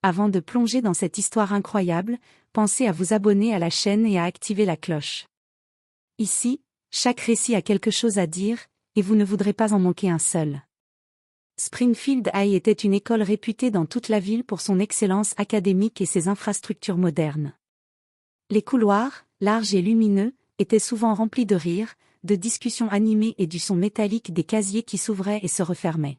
avant de plonger dans cette histoire incroyable, pensez à vous abonner à la chaîne et à activer la cloche. Ici, chaque récit a quelque chose à dire, et vous ne voudrez pas en manquer un seul. Springfield High était une école réputée dans toute la ville pour son excellence académique et ses infrastructures modernes. Les couloirs, larges et lumineux, étaient souvent remplis de rires, de discussions animées et du son métallique des casiers qui s'ouvraient et se refermaient.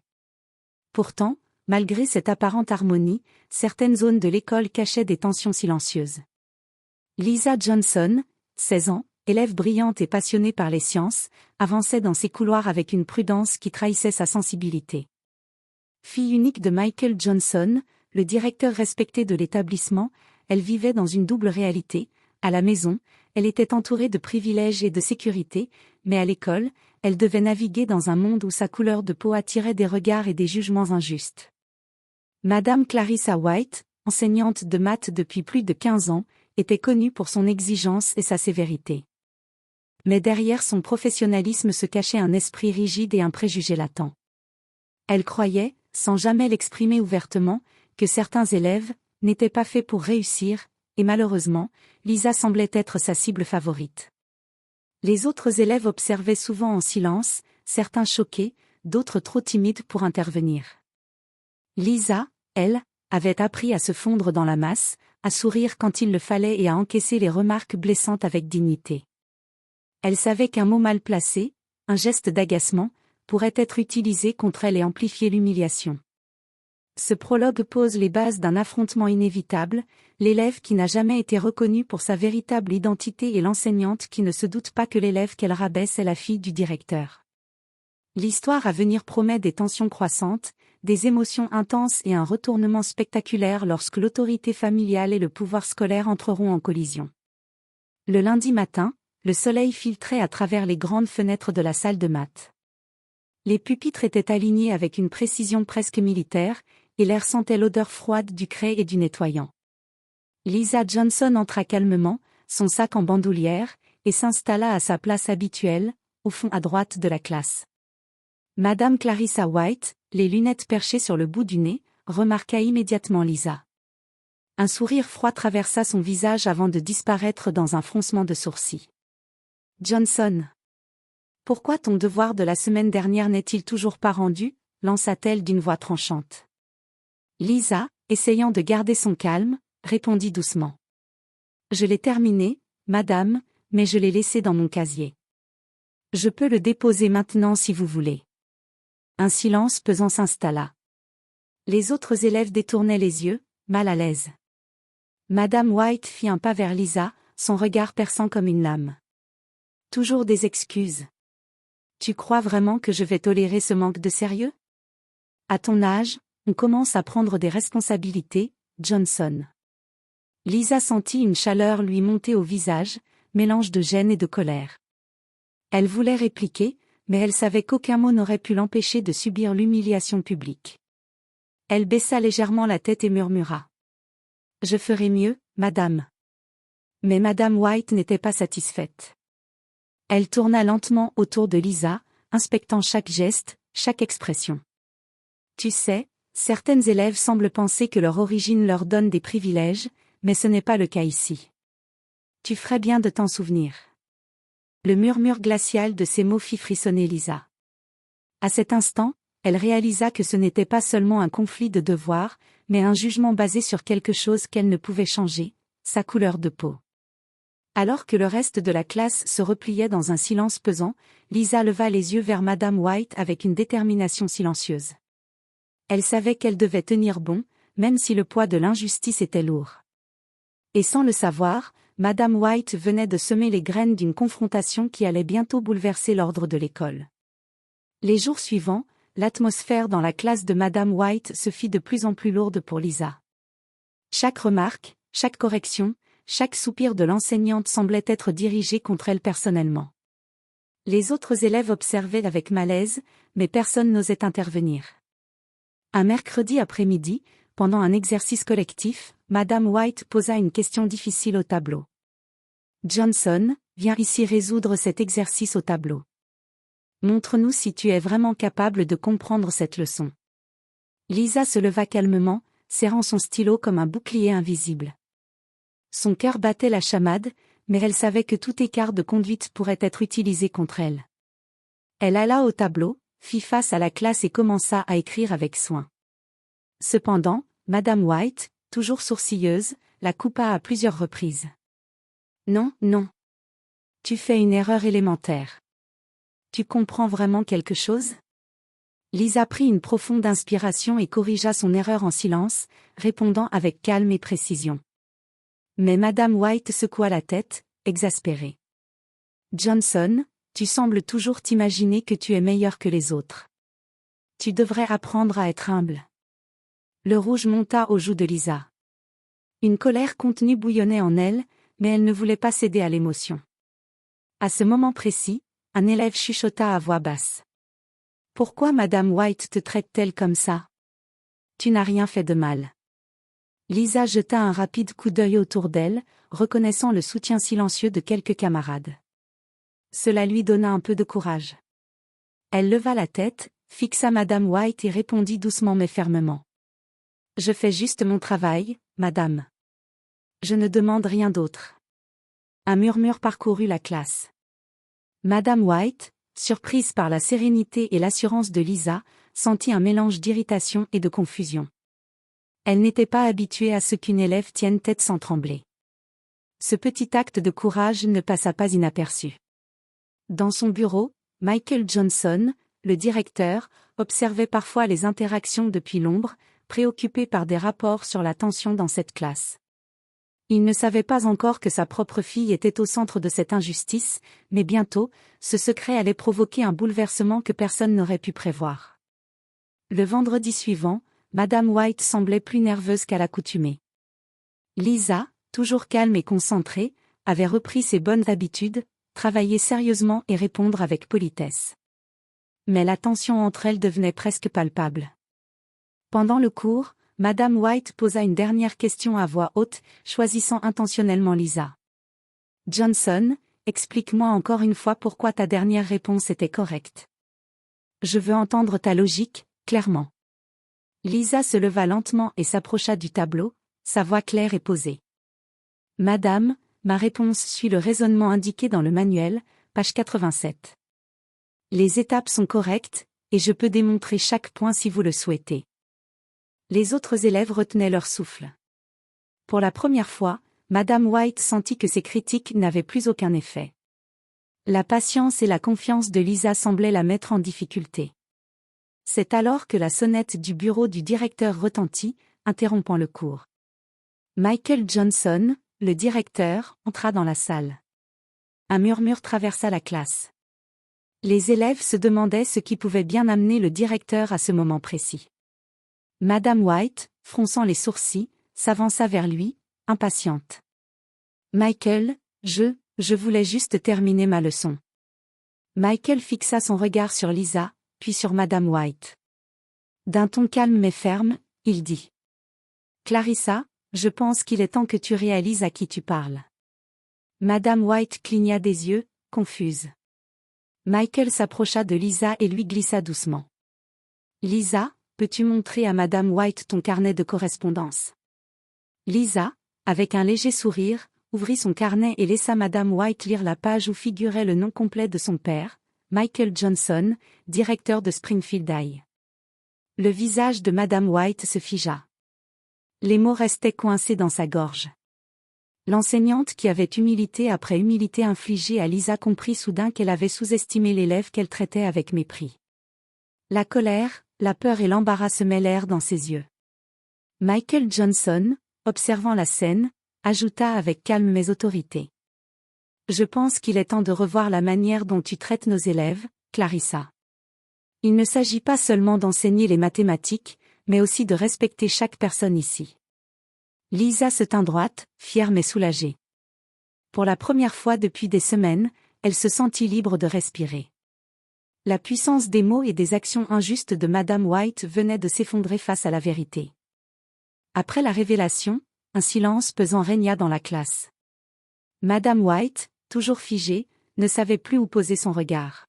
Pourtant, malgré cette apparente harmonie, certaines zones de l'école cachaient des tensions silencieuses. Lisa Johnson, 16 ans, élève brillante et passionnée par les sciences, avançait dans ces couloirs avec une prudence qui trahissait sa sensibilité. Fille unique de Michael Johnson, le directeur respecté de l'établissement, elle vivait dans une double réalité. À la maison, elle était entourée de privilèges et de sécurité, mais à l'école, elle devait naviguer dans un monde où sa couleur de peau attirait des regards et des jugements injustes. Madame Clarissa White, enseignante de maths depuis plus de 15 ans, était connue pour son exigence et sa sévérité. Mais derrière son professionnalisme se cachait un esprit rigide et un préjugé latent. Elle croyait, sans jamais l'exprimer ouvertement, que certains élèves n'étaient pas faits pour réussir, et malheureusement, Lisa semblait être sa cible favorite. Les autres élèves observaient souvent en silence, certains choqués, d'autres trop timides pour intervenir. Lisa, elle, avait appris à se fondre dans la masse, à sourire quand il le fallait et à encaisser les remarques blessantes avec dignité. Elle savait qu'un mot mal placé, un geste d'agacement, pourrait être utilisé contre elle et amplifier l'humiliation. Ce prologue pose les bases d'un affrontement inévitable, l'élève qui n'a jamais été reconnu pour sa véritable identité et l'enseignante qui ne se doute pas que l'élève qu'elle rabaisse est la fille du directeur. L'histoire à venir promet des tensions croissantes, des émotions intenses et un retournement spectaculaire lorsque l'autorité familiale et le pouvoir scolaire entreront en collision. Le lundi matin, le soleil filtrait à travers les grandes fenêtres de la salle de maths. Les pupitres étaient alignés avec une précision presque militaire, et l'air sentait l'odeur froide du craie et du nettoyant. Lisa Johnson entra calmement, son sac en bandoulière, et s'installa à sa place habituelle, au fond à droite de la classe. Madame Clarissa White, les lunettes perchées sur le bout du nez, remarqua immédiatement Lisa. Un sourire froid traversa son visage avant de disparaître dans un froncement de sourcils. « Johnson. Pourquoi ton devoir de la semaine dernière n'est-il toujours pas rendu ?» lança-t-elle d'une voix tranchante. Lisa, essayant de garder son calme, répondit doucement. « Je l'ai terminé, madame, mais je l'ai laissé dans mon casier. Je peux le déposer maintenant si vous voulez. » Un silence pesant s'installa. Les autres élèves détournaient les yeux, mal à l'aise. Madame White fit un pas vers Lisa, son regard perçant comme une lame. « Toujours des excuses. Tu crois vraiment que je vais tolérer ce manque de sérieux? À ton âge, on commence à prendre des responsabilités, Johnson. » Lisa sentit une chaleur lui monter au visage, mélange de gêne et de colère. Elle voulait répliquer, mais elle savait qu'aucun mot n'aurait pu l'empêcher de subir l'humiliation publique. Elle baissa légèrement la tête et murmura. « Je ferai mieux, madame. » Mais madame White n'était pas satisfaite. Elle tourna lentement autour de Lisa, inspectant chaque geste, chaque expression. « Tu sais, certaines élèves semblent penser que leur origine leur donne des privilèges, mais ce n'est pas le cas ici. Tu ferais bien de t'en souvenir. » Le murmure glacial de ces mots fit frissonner Lisa. À cet instant, elle réalisa que ce n'était pas seulement un conflit de devoirs, mais un jugement basé sur quelque chose qu'elle ne pouvait changer, sa couleur de peau. Alors que le reste de la classe se repliait dans un silence pesant, Lisa leva les yeux vers Madame White avec une détermination silencieuse. Elle savait qu'elle devait tenir bon, même si le poids de l'injustice était lourd. Et sans le savoir, Madame White venait de semer les graines d'une confrontation qui allait bientôt bouleverser l'ordre de l'école. Les jours suivants, l'atmosphère dans la classe de Madame White se fit de plus en plus lourde pour Lisa. Chaque remarque, chaque correction, chaque soupir de l'enseignante semblait être dirigé contre elle personnellement. Les autres élèves observaient avec malaise, mais personne n'osait intervenir. Un mercredi après-midi, pendant un exercice collectif, Madame White posa une question difficile au tableau. « Johnson, viens ici résoudre cet exercice au tableau. Montre-nous si tu es vraiment capable de comprendre cette leçon. » Lisa se leva calmement, serrant son stylo comme un bouclier invisible. Son cœur battait la chamade, mais elle savait que tout écart de conduite pourrait être utilisé contre elle. Elle alla au tableau, fit face à la classe et commença à écrire avec soin. Cependant, Madame White, toujours sourcilleuse, la coupa à plusieurs reprises. « Non, non. Tu fais une erreur élémentaire. Tu comprends vraiment quelque chose ?» Lisa prit une profonde inspiration et corrigea son erreur en silence, répondant avec calme et précision. Mais Madame White secoua la tête, exaspérée. « Johnson, tu sembles toujours t'imaginer que tu es meilleur que les autres. Tu devrais apprendre à être humble. » Le rouge monta aux joues de Lisa. Une colère contenue bouillonnait en elle, mais elle ne voulait pas céder à l'émotion. À ce moment précis, un élève chuchota à voix basse. « Pourquoi Madame White te traite-t-elle comme ça? Tu n'as rien fait de mal. » Lisa jeta un rapide coup d'œil autour d'elle, reconnaissant le soutien silencieux de quelques camarades. Cela lui donna un peu de courage. Elle leva la tête, fixa Madame White et répondit doucement mais fermement. « Je fais juste mon travail, madame. Je ne demande rien d'autre. » Un murmure parcourut la classe. Madame White, surprise par la sérénité et l'assurance de Lisa, sentit un mélange d'irritation et de confusion. Elle n'était pas habituée à ce qu'une élève tienne tête sans trembler. Ce petit acte de courage ne passa pas inaperçu. Dans son bureau, Michael Johnson, le directeur, observait parfois les interactions depuis l'ombre, préoccupé par des rapports sur la tension dans cette classe. Il ne savait pas encore que sa propre fille était au centre de cette injustice, mais bientôt, ce secret allait provoquer un bouleversement que personne n'aurait pu prévoir. Le vendredi suivant, Madame White semblait plus nerveuse qu'à l'accoutumée. Lisa, toujours calme et concentrée, avait repris ses bonnes habitudes, travailler sérieusement et répondre avec politesse. Mais la tension entre elles devenait presque palpable. Pendant le cours, Madame White posa une dernière question à voix haute, choisissant intentionnellement Lisa. « Johnson, explique-moi encore une fois pourquoi ta dernière réponse était correcte. Je veux entendre ta logique, clairement. » Lisa se leva lentement et s'approcha du tableau, sa voix claire et posée. « Madame, ma réponse suit le raisonnement indiqué dans le manuel, page 87. Les étapes sont correctes, et je peux démontrer chaque point si vous le souhaitez. » Les autres élèves retenaient leur souffle. Pour la première fois, Madame White sentit que ses critiques n'avaient plus aucun effet. La patience et la confiance de Lisa semblaient la mettre en difficulté. C'est alors que la sonnette du bureau du directeur retentit, interrompant le cours. Michael Johnson, le directeur, entra dans la salle. Un murmure traversa la classe. Les élèves se demandaient ce qui pouvait bien amener le directeur à ce moment précis. Madame White, fronçant les sourcils, s'avança vers lui, impatiente. « Michael, je voulais juste terminer ma leçon. » Michael fixa son regard sur Lisa, puis sur Madame White. D'un ton calme mais ferme, il dit. « Clarissa, je pense qu'il est temps que tu réalises à qui tu parles. » Madame White cligna des yeux, confuse. Michael s'approcha de Lisa et lui glissa doucement. « Lisa, peux-tu montrer à Madame White ton carnet de correspondance ?» Lisa, avec un léger sourire, ouvrit son carnet et laissa Madame White lire la page où figurait le nom complet de son père, Michael Johnson, directeur de Springfield High. Le visage de Madame White se figea. Les mots restaient coincés dans sa gorge. L'enseignante qui avait humilité après humilité infligée à Lisa comprit soudain qu'elle avait sous-estimé l'élève qu'elle traitait avec mépris. La colère, la peur et l'embarras se mêlèrent dans ses yeux. Michael Johnson, observant la scène, ajouta avec calme mais autorité. « Je pense qu'il est temps de revoir la manière dont tu traites nos élèves, Clarissa. Il ne s'agit pas seulement d'enseigner les mathématiques, mais aussi de respecter chaque personne ici. » Lisa se tint droite, fière mais soulagée. Pour la première fois depuis des semaines, elle se sentit libre de respirer. La puissance des mots et des actions injustes de Madame White venait de s'effondrer face à la vérité. Après la révélation, un silence pesant régna dans la classe. Madame White, toujours figée, ne savait plus où poser son regard.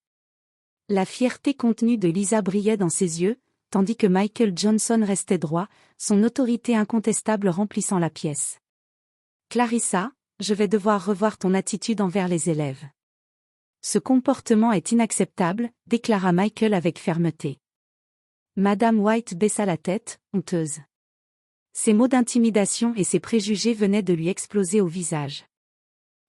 La fierté contenue de Lisa brillait dans ses yeux, tandis que Michael Johnson restait droit, son autorité incontestable remplissant la pièce. « Clarissa, je vais devoir revoir ton attitude envers les élèves. Ce comportement est inacceptable, déclara Michael avec fermeté. Madame White baissa la tête, honteuse. Ses mots d'intimidation et ses préjugés venaient de lui exploser au visage.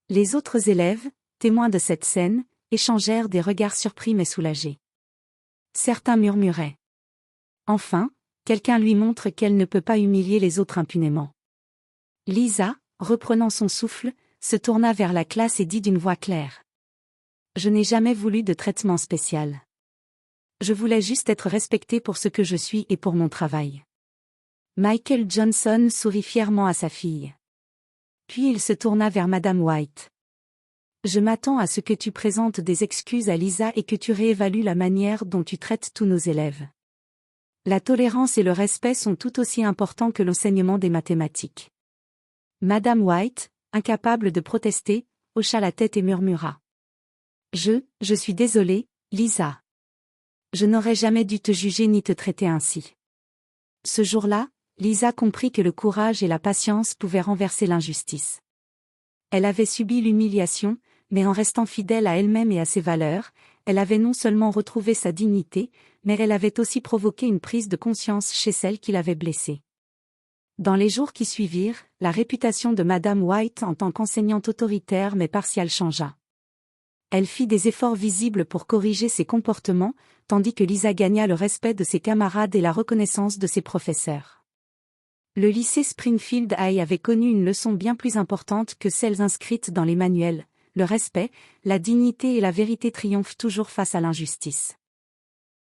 Les autres élèves, témoins de cette scène, échangèrent des regards surpris mais soulagés. Certains murmuraient. Enfin, quelqu'un lui montre qu'elle ne peut pas humilier les autres impunément. Lisa, reprenant son souffle, se tourna vers la classe et dit d'une voix claire. Je n'ai jamais voulu de traitement spécial. Je voulais juste être respectée pour ce que je suis et pour mon travail. Michael Johnson sourit fièrement à sa fille. Puis il se tourna vers Madame White. Je m'attends à ce que tu présentes des excuses à Lisa et que tu réévalues la manière dont tu traites tous nos élèves. La tolérance et le respect sont tout aussi importants que l'enseignement des mathématiques. Madame White, incapable de protester, hocha la tête et murmura. Je suis désolée, Lisa. Je n'aurais jamais dû te juger ni te traiter ainsi. Ce jour-là, Lisa comprit que le courage et la patience pouvaient renverser l'injustice. Elle avait subi l'humiliation, mais en restant fidèle à elle-même et à ses valeurs, elle avait non seulement retrouvé sa dignité, mais elle avait aussi provoqué une prise de conscience chez celle qui l'avait blessée. Dans les jours qui suivirent, la réputation de Madame White en tant qu'enseignante autoritaire mais partiale changea. Elle fit des efforts visibles pour corriger ses comportements, tandis que Lisa gagna le respect de ses camarades et la reconnaissance de ses professeurs. Le lycée Springfield High avait connu une leçon bien plus importante que celles inscrites dans les manuels. Le respect, la dignité et la vérité triomphent toujours face à l'injustice.